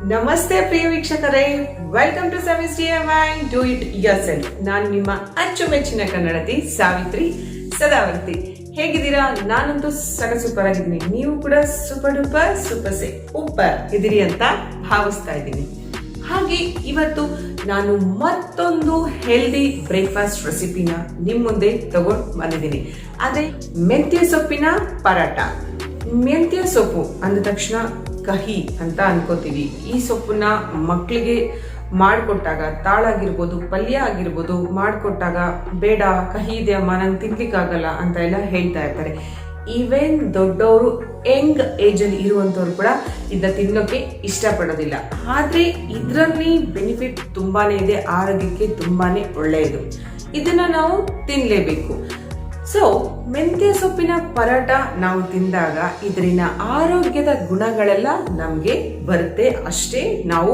ನಮಸ್ತೆ ಪ್ರಿಯ ವೀಕ್ಷಕರೇ, ವೆಲ್ಕಮ್ ಟು ಸವಿಸ್ DIY ಡೂ ಇಟ್ ಯೋರ್ಸೆಲ್ಫ್. ನಾನು ನಿಮ್ಮ ಅಚ್ಚುಮೆಚ್ಚಿನ ಕನ್ನಡತಿ ಸಾವಿತ್ರಿ ಸದಾವರ್ತಿ. ಹೇಗಿದ್ದೀರಾ? ನಾನಂತೂ ಸೂಪರ್ ಆಗಿದ್ದೀನಿ. ನೀವು ಕೂಡ ಸೂಪರ್ ಡೂಪರ್ ಸೂಪರ್ ಇದ್ದೀರಿ ಅಂತ ಭಾವಿಸ್ತಾ ಇದ್ದೀನಿ. ಹಾಗೆ ಇವತ್ತು ನಾನು ಮತ್ತೊಂದು ಹೆಲ್ದಿ ಬ್ರೇಕ್ಫಾಸ್ಟ್ ರೆಸಿಪಿನ ನಿಮ್ಮ ಮುಂದೆ ತಗೊಂಡು ಬಂದಿದ್ದೀನಿ. ಅದೇ ಮೆಂತ್ಯ ಸೊಪ್ಪಿನ ಪರಾಟ. ಮೆಂತ್ಯ ಸೊಪ್ಪು ಅಂದ ತಕ್ಷಣ ಕಹಿ ಅಂತ ಅನ್ಕೋತೀವಿ. ಈ ಸೊಪ್ಪನ್ನ ಮಕ್ಕಳಿಗೆ ಮಾಡಿಕೊಟ್ಟಾಗ, ತಾಳಾಗಿರ್ಬೋದು, ಪಲ್ಯ ಆಗಿರ್ಬೋದು, ಮಾಡಿಕೊಟ್ಟಾಗ ಬೇಡ ಕಹಿ ಇದೆ ಅಮ್ಮ, ನಂಗೆ ತಿನ್ಲಿಕ್ಕಾಗಲ್ಲ ಅಂತ ಎಲ್ಲ ಹೇಳ್ತಾ ಇರ್ತಾರೆ. ಈವನ್ ದೊಡ್ಡವರು ಯಂಗ್ ಏಜಲ್ಲಿ ಇರುವಂಥವ್ರು ಕೂಡ ಇದನ್ನ ತಿನ್ನೋಕೆ ಇಷ್ಟಪಡೋದಿಲ್ಲ. ಆದರೆ ಇದರಲ್ಲಿ ಬೆನಿಫಿಟ್ ತುಂಬಾನೇ ಇದೆ, ಆರೋಗ್ಯಕ್ಕೆ ತುಂಬಾನೇ ಒಳ್ಳೆಯದು. ಇದನ್ನ ನಾವು ತಿನ್ನಲೇಬೇಕು. ಸೊ ಮೆಂತ್ಯ ಸೊಪ್ಪಿನ ಪರಾಟ ನಾವು ತಿಂದಾಗ ಇದರಿನ ಆರೋಗ್ಯದ ಗುಣಗಳೆಲ್ಲ ನಮಗೆ ಬರುತ್ತೆ. ಅಷ್ಟೇ ನಾವು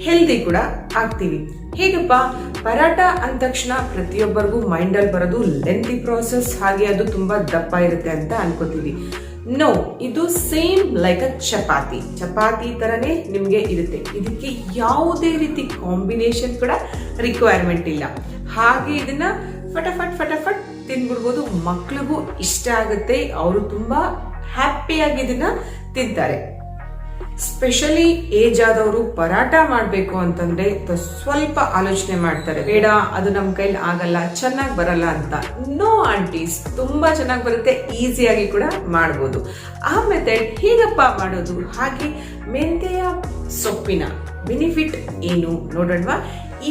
ಹೆಲ್ದಿ ಕೂಡ ಆಗ್ತೀವಿ. ಹೇಗಪ್ಪ? ಪರಾಟ ಅಂದ ತಕ್ಷಣ ಪ್ರತಿಯೊಬ್ಬರಿಗೂ ಮೈಂಡಲ್ಲಿ ಬರೋದು ಲೆಂತಿ ಪ್ರಾಸೆಸ್, ಹಾಗೆ ಅದು ತುಂಬಾ ದಪ್ಪ ಇರುತ್ತೆ ಅಂತ ಅನ್ಕೋತೀವಿ. ನೋ, ಇದು ಸೇಮ್ ಲೈಕ್ ಅ ಚಪಾತಿ ತರನೇ ನಿಮ್ಗೆ ಇರುತ್ತೆ. ಇದಕ್ಕೆ ಯಾವುದೇ ರೀತಿ ಕಾಂಬಿನೇಷನ್ ಕೂಡ ರಿಕ್ವೈರ್ಮೆಂಟ್ ಇಲ್ಲ. ಹಾಗೆ ಇದನ್ನ ಫಟಾಫಟ್ ತಿನ್ಬಿಡ್ಬೋದು. ಮಕ್ಳಿಗೂ ಇಷ್ಟ ಆಗುತ್ತೆ, ಅವರು ತುಂಬಾ ಹ್ಯಾಪಿಯಾಗಿ ಇದನ್ನ ತಿಂತಾರೆ. ಸ್ಪೆಷಲಿ ಏಜ್ ಆದವರು ಪರಾಟ ಮಾಡಬೇಕು ಅಂತಂದ್ರೆ ಸ್ವಲ್ಪ ಆಲೋಚನೆ ಮಾಡ್ತಾರೆ, ಬೇಡ ಅದು ನಮ್ಮ ಕೈಲಿ ಆಗಲ್ಲ, ಚೆನ್ನಾಗಿ ಬರಲ್ಲ ಅಂತ. ನೋ ಆಂಟೀಸ್, ತುಂಬಾ ಚೆನ್ನಾಗಿ ಬರುತ್ತೆ, ಈಸಿಯಾಗಿ ಕೂಡ ಮಾಡ್ಬೋದು. ಆ ಮೆಥಡ್ ಹೇಗಪ್ಪ ಮಾಡೋದು? ಹಾಗೆ ಮೆಂತ್ಯ ಸೊಪ್ಪಿನ ಬೆನಿಫಿಟ್ ಏನು ನೋಡೋಣವಾ?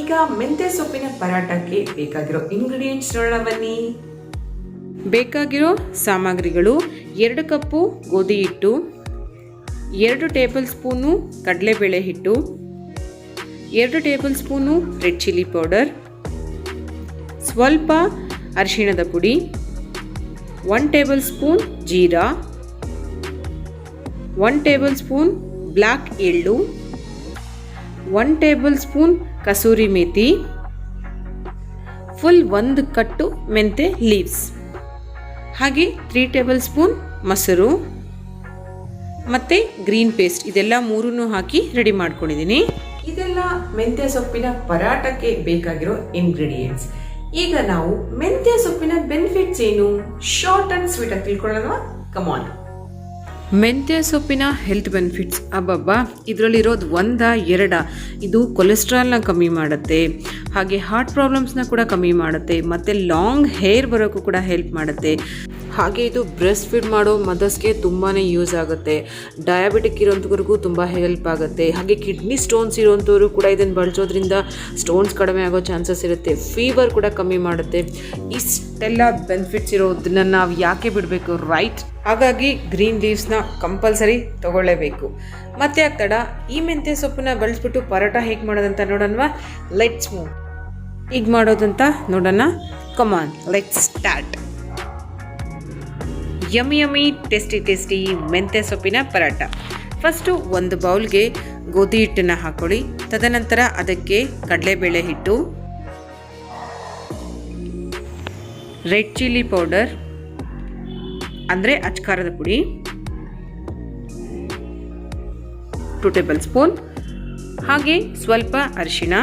ಈಗ ಮೆಂತ್ಯ ಸೊಪ್ಪಿನ ಪರಾಟಕ್ಕೆ ಬೇಕಾಗಿರೋ ಇಂಗ್ರೀಡಿಯೆಂಟ್ಸ್ ನೋಡೋಣ ಬನ್ನಿ. ಬೇಕಾಗಿರೋ ಸಾಮಗ್ರಿಗಳು: 2 ಕಪ್ಪು ಗೋಧಿ ಹಿಟ್ಟು, 2 ಟೇಬಲ್ ಸ್ಪೂನು ಕಡಲೆಬೇಳೆ ಹಿಟ್ಟು, 2 table spoon red chilli powder, ಸ್ವಲ್ಪ ಅರಿಶಿಣದ ಪುಡಿ, 1 tablespoon jeera, 1 table spoon black ಎಳ್ಳು, 1 tablespoon kasuri methi, full 1 ಕಟ್ಟು ಮೆಂತೆ ಲೀವ್ಸ್, ಹಾಗೆ 3 ಟೇಬಲ್ ಸ್ಪೂನ್ ಮೊಸರು ಮತ್ತು ಗ್ರೀನ್ ಪೇಸ್ಟ್. ಇದೆಲ್ಲ ಮೂರನ್ನು ಹಾಕಿ ರೆಡಿ ಮಾಡ್ಕೊಂಡಿದ್ದೀನಿ. ಇದೆಲ್ಲ ಮೆಂತ್ಯ ಸೊಪ್ಪಿನ ಪರಾಟಕ್ಕೆ ಬೇಕಾಗಿರೋ ಇಂಗ್ರೀಡಿಯೆಂಟ್ಸ್. ಈಗ ನಾವು ಮೆಂತ್ಯ ಸೊಪ್ಪಿನ ಬೆನಿಫಿಟ್ಸ್ ಏನು, ಶಾರ್ಟ್ ಅಂಡ್ ಸ್ವೀಟ್ ಆಗಿ ತಿಳ್ಕೊಳ್ಳೋಣ. ಕಮಾನ್. ಮೆಂತ್ಯ ಸೊಪ್ಪಿನ ಹೆಲ್ತ್ ಬೆನಿಫಿಟ್ಸ್ ಅಬ್ಬಬ್ಬಾ, ಇದರಲ್ಲಿರೋದು 1-2. ಇದು ಕೊಲೆಸ್ಟ್ರಾಲ್ನ ಕಮ್ಮಿ ಮಾಡುತ್ತೆ, ಹಾಗೆ ಹಾರ್ಟ್ ಪ್ರಾಬ್ಲಮ್ಸ್ನ ಕೂಡ ಕಮ್ಮಿ ಮಾಡುತ್ತೆ, ಮತ್ತು ಲಾಂಗ್ ಹೇರ್ ಬರೋಕ್ಕೂ ಕೂಡ ಹೆಲ್ಪ್ ಮಾಡುತ್ತೆ. ಹಾಗೆ ಇದು ಬ್ರೆಸ್ಟ್ ಫೀಡ್ ಮಾಡೋ ಮದರ್ಸ್ಗೆ ತುಂಬಾ ಯೂಸ್ ಆಗುತ್ತೆ. ಡಯಾಬಿಟಿಕ್ ಇರೋಂಥವ್ರಿಗೂ ತುಂಬ ಹೆಲ್ಪ್ ಆಗುತ್ತೆ. ಹಾಗೆ ಕಿಡ್ನಿ ಸ್ಟೋನ್ಸ್ ಇರೋಂಥವ್ರು ಕೂಡ ಇದನ್ನು ಬಳಸೋದ್ರಿಂದ ಸ್ಟೋನ್ಸ್ ಕಡಿಮೆ ಆಗೋ ಚಾನ್ಸಸ್ ಇರುತ್ತೆ. ಫೀವರ್ ಕೂಡ ಕಮ್ಮಿ ಮಾಡುತ್ತೆ. ಇಷ್ಟೆಲ್ಲ ಬೆನಿಫಿಟ್ಸ್ ಇರೋದನ್ನ ನಾವು ಯಾಕೆ ಬಿಡಬೇಕು, ರೈಟ್? ಹಾಗಾಗಿ ಗ್ರೀನ್ ಲೀವ್ಸ್ನ ಕಂಪಲ್ಸರಿ ತಗೊಳ್ಳೇಬೇಕು. ಮತ್ತೆ ಆಗ್ತಡ ಈ ಮೆಂತ್ಯ ಸೊಪ್ಪನ್ನ ಬಳಸ್ಬಿಟ್ಟು ಪರೋಟ ಹೇಗೆ ಮಾಡೋದಂತ ನೋಡೋಣವಾ? Let's move. ಈಗ ಮಾಡೋದಂತ ನೋಡೋಣ. ಕಮಾನ್, ಲೆಟ್ಸ್ ಸ್ಟಾರ್ಟ್. ಯಮ್ಮಿ ಟೇಸ್ಟಿ ಮೆಂತ್ಯ ಸೊಪ್ಪಿನ ಪರಾಟ. ಫಸ್ಟು ಒಂದು ಬೌಲ್ಗೆ ಗೋಧಿ ಹಿಟ್ಟನ್ನು ಹಾಕೊಳ್ಳಿ. ತದನಂತರ ಅದಕ್ಕೆ ಕಡಲೆಬೇಳೆ ಹಿಟ್ಟು, ರೆಡ್ ಚಿಲ್ಲಿ ಪೌಡರ್ ಅಂದರೆ ಅಚ್ಕಾರದ ಪುಡಿ 2 ಟೇಬಲ್ ಸ್ಪೂನ್, ಹಾಗೆ ಸ್ವಲ್ಪ ಅರಿಶಿಣ,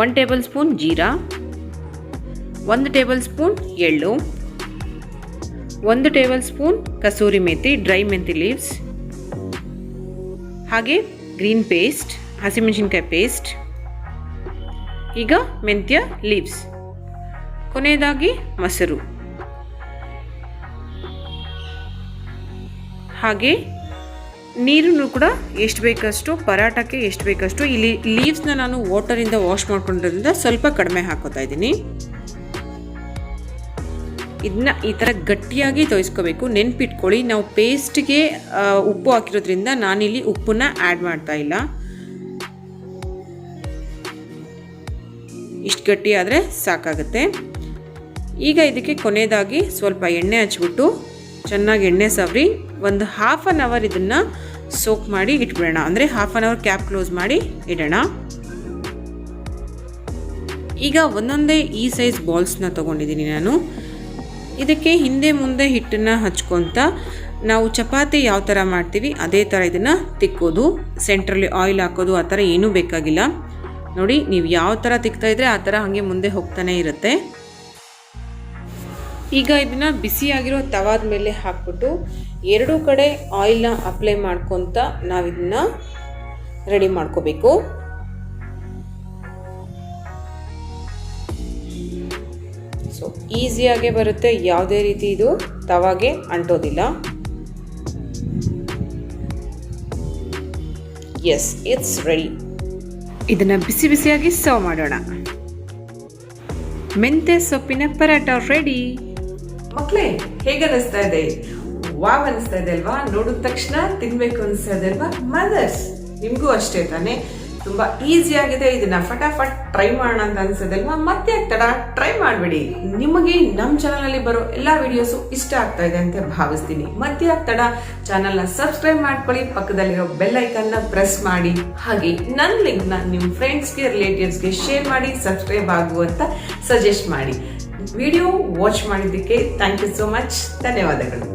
1 tablespoon jeera, 1 tablespoon ಎಳ್ಳು, 1 tablespoon kasuri methi dry ಮೆಂತಿ ಲೀವ್ಸ್, ಹಾಗೆ ಗ್ರೀನ್ ಪೇಸ್ಟ್ ಹಸಿಮೆಣಸಿನ್ಕಾಯಿ ಪೇಸ್ಟ್, ಈಗ ಮೆಂತ್ಯ ಲೀವ್ಸ್, ಕೊನೆಯದಾಗಿ ಮೊಸರು, ಹಾಗೆ ನೀರನ್ನು ಕೂಡ ಎಷ್ಟು ಬೇಕಷ್ಟು, ಪರಾಟಕ್ಕೆ ಎಷ್ಟು ಬೇಕಷ್ಟು. ಇಲ್ಲಿ ಲೀವ್ಸ್ನ ನಾನು ವಾಟರಿಂದ ವಾಶ್ ಮಾಡ್ಕೊಂಡಿರೋದ್ರಿಂದ ಸ್ವಲ್ಪ ಕಡಿಮೆ ಹಾಕೋತಾ ಇದ್ದೀನಿ. ಇದನ್ನ ಈ ಥರ ಗಟ್ಟಿಯಾಗಿ ತೋಯಿಸ್ಕೋಬೇಕು. ನೆನ್ಪಿಟ್ಕೊಳ್ಳಿ, ನಾವು ಪೇಸ್ಟ್ಗೆ ಉಪ್ಪು ಹಾಕಿರೋದ್ರಿಂದ ನಾನಿಲ್ಲಿ ಉಪ್ಪನ್ನ ಆ್ಯಡ್ ಮಾಡ್ತಾ ಇಲ್ಲ. ಇಷ್ಟು ಗಟ್ಟಿ ಆದರೆ ಸಾಕಾಗುತ್ತೆ. ಈಗ ಇದಕ್ಕೆ ಕೊನೆಯದಾಗಿ ಸ್ವಲ್ಪ ಎಣ್ಣೆ ಹಚ್ಬಿಟ್ಟು ಚೆನ್ನಾಗಿ ಎಣ್ಣೆ ಸವರಿ ಒಂದು 1/2 ಅವರ್ ಇದನ್ನು ಸೋಕ್ ಮಾಡಿ ಇಟ್ಬಿಡೋಣ. ಅಂದರೆ 1/2 ಅವರ್ ಕ್ಯಾಪ್ ಕ್ಲೋಸ್ ಮಾಡಿ ಇಡೋಣ. ಈಗ ಒಂದೊಂದೇ ಈ ಸೈಜ್ ಬಾಲ್ಸ್ನ ತೊಗೊಂಡಿದ್ದೀನಿ ನಾನು. ಇದಕ್ಕೆ ಹಿಂದೆ ಮುಂದೆ ಹಿಟ್ಟನ್ನು ಹಚ್ಕೊತ ನಾವು ಚಪಾತಿ ಯಾವ ಥರ ಮಾಡ್ತೀವಿ ಅದೇ ಥರ ಇದನ್ನು ತಿಕ್ಕೋದು. ಸೆಂಟ್ರಲ್ಲಿ ಆಯಿಲ್ ಹಾಕೋದು ಆ ಥರ ಏನೂ ಬೇಕಾಗಿಲ್ಲ. ನೋಡಿ, ನೀವು ಯಾವ ಥರ ತಿಕ್ತಾ ಇದ್ರೆ ಆ ಥರ ಹಾಗೆ ಮುಂದೆ ಹೋಗ್ತಾನೆ ಇರುತ್ತೆ. ಈಗ ಇದನ್ನು ಬಿಸಿಯಾಗಿರೋ ತವಾದ ಮೇಲೆ ಹಾಕ್ಬಿಟ್ಟು ಎರಡೂ ಕಡೆ ಆಯಿಲ್ನ ಅಪ್ಲೈ ಮಾಡ್ಕೊತ ನಾವು ಇದನ್ನು ರೆಡಿ ಮಾಡ್ಕೋಬೇಕು. ಸೊ ಈಸಿಯಾಗೆ ಬರುತ್ತೆ, ಯಾವುದೇ ರೀತಿ ಇದು ತವಾಗೆ ಅಂಟೋದಿಲ್ಲ. Yes, it's ready. ಇದನ್ನು ಬಿಸಿ ಬಿಸಿಯಾಗಿ ಸರ್ವ್ ಮಾಡೋಣ. ಮೆಂತ್ಯ ಸೊಪ್ಪಿನ ಪರಾಟ ರೆಡಿ. ಮಕ್ಕಳೇ, ಹೇಗೆ ಅನಿಸ್ತಾ ಇದೆ? ವಾವ್ ಅನಿಸ್ತಾ ಇದೆ ಅಲ್ವಾ? ನೋಡಿದ ತಕ್ಷಣ ತಿನ್ಬೇಕು ಅನಿಸ್ತಾ ಇದೆ ಅಲ್ವಾ? ಮದರ್ಸ್, ನಿಮಗೂ ಅಷ್ಟೇ ತಾನೆ? ತುಂಬಾ ಈಸಿ ಆಗಿದೆ. ಇದನ್ನ ಫಟಾಫಟ್ ಟ್ರೈ ಮಾಡೋಣ ಅಂತ ಅನ್ಸೋದಲ್ವಾ? ಮತ್ತೆ ತಡ ಟ್ರೈ ಮಾಡ್ಬಿಡಿ. ನಿಮಗೆ ನಮ್ಮ ಚಾನಲ್ ಅಲ್ಲಿ ಬರೋ ಎಲ್ಲಾ ವಿಡಿಯೋಸು ಇಷ್ಟ ಆಗ್ತಾ ಇದೆ ಅಂತ ಭಾವಿಸ್ತೀನಿ. ಮತ್ತೆ ತಡ ಚಾನಲ್ ನ ಸಬ್ಸ್ಕ್ರೈಬ್ ಮಾಡ್ಕೊಳ್ಳಿ, ಪಕ್ಕದಲ್ಲಿರೋ ಬೆಲ್ ಐಕಾನ್ ನ ಪ್ರೆಸ್ ಮಾಡಿ, ಹಾಗೆ ನನ್ನ ಲಿಂಕ್ ನ ನಿಮ್ ಫ್ರೆಂಡ್ಸ್ಗೆ ರಿಲೇಟಿವ್ಸ್ಗೆ ಶೇರ್ ಮಾಡಿ, ಸಬ್ಸ್ಕ್ರೈಬ್ ಆಗುವಂತ ಸಜೆಸ್ಟ್ ಮಾಡಿ. ವಿಡಿಯೋ ವಾಚ್ ಮಾಡಿದ್ದಕ್ಕೆ ಥ್ಯಾಂಕ್ ಯು ಸೋ ಮಚ್. ಧನ್ಯವಾದಗಳು.